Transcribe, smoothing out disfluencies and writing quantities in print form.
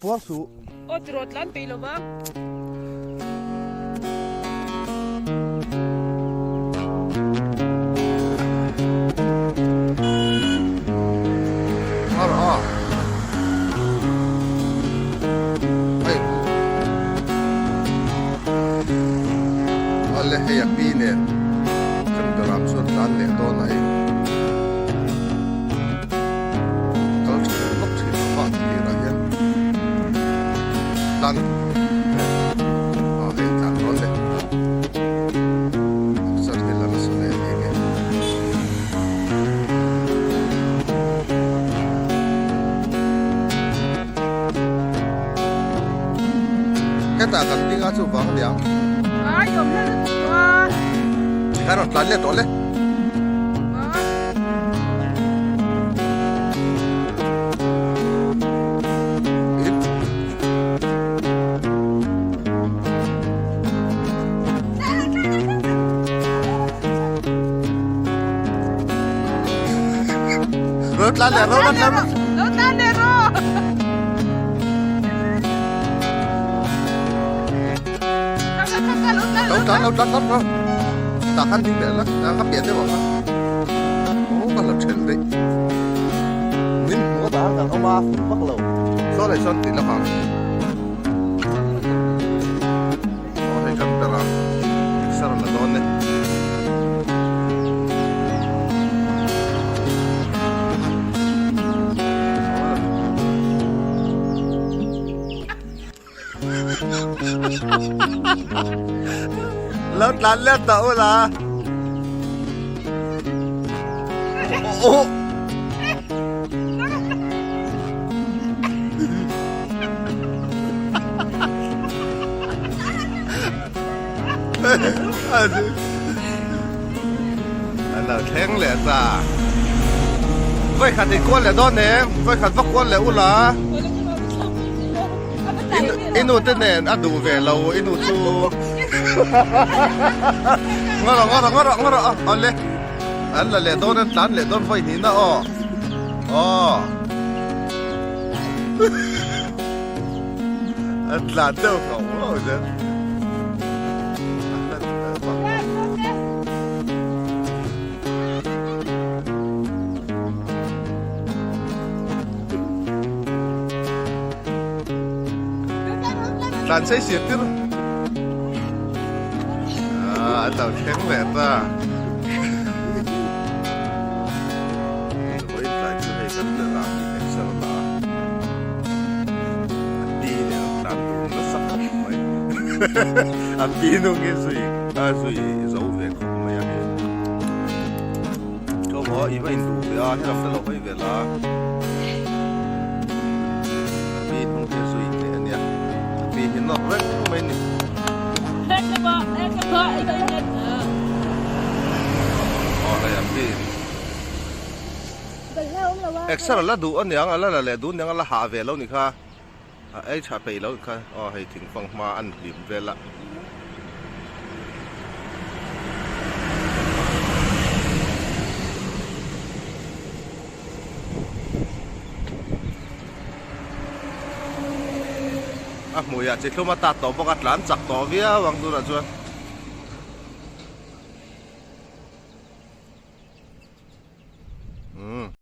puang su O tirot lan pilo ba? ar a ai alle heya pine kan dalam sur tan le to nai kal lok thi pa ti ra yan tan a he tan ron le sar he lan su le he cái ta cần đi ngã chụp vắng liền, Ay, yom na wa. cái nó tán lên đó lên, rớt lan lên, rớt lan lên, Lot lan de ro. lâu tán rồi, ta khăn đi để lắm, ta khắp biển đấy bọn nó, ô còn là chuyện đấy, mình có bán rằng ông ba bắt lầu, số này số tiền là bằng, có thể cần ta làm, sao là đón đấy. Lớp lan lên tàu là ô anh là thèn lẹ ta với khát thì quan lẹ đó nè với khát vắt quan lẹ u là inu tên nè ăn đủ về lâu inu chu ngon rồi anh lên anh là lẹ đó nên tán lẹ đó phải nín đó anh là đâu không rồi chứ làm xây xịt chứ anh tàu khéo lẹ ta với lại chú hay rất là làm gì hết sao là anh đi để làm đồ nó sắp hết mấy anh đi nó nghe suy giấu về không mấy anh câu hỏi ý vậy đủ về hay làm sao phải về là đi không nghe suy thế nhỉ vì hiện nó rất mấy Ek ba, ikaw yan. này anh đi extra là đủ anh nhang là đủ nhang là hạ về lâu nè kha ấy chả phải lâu kha hay thỉnh phong mà ăn điểm về là mùi à chỉ không mà tạt tàu bọc lán chặt tàu vía bằng tu là chưa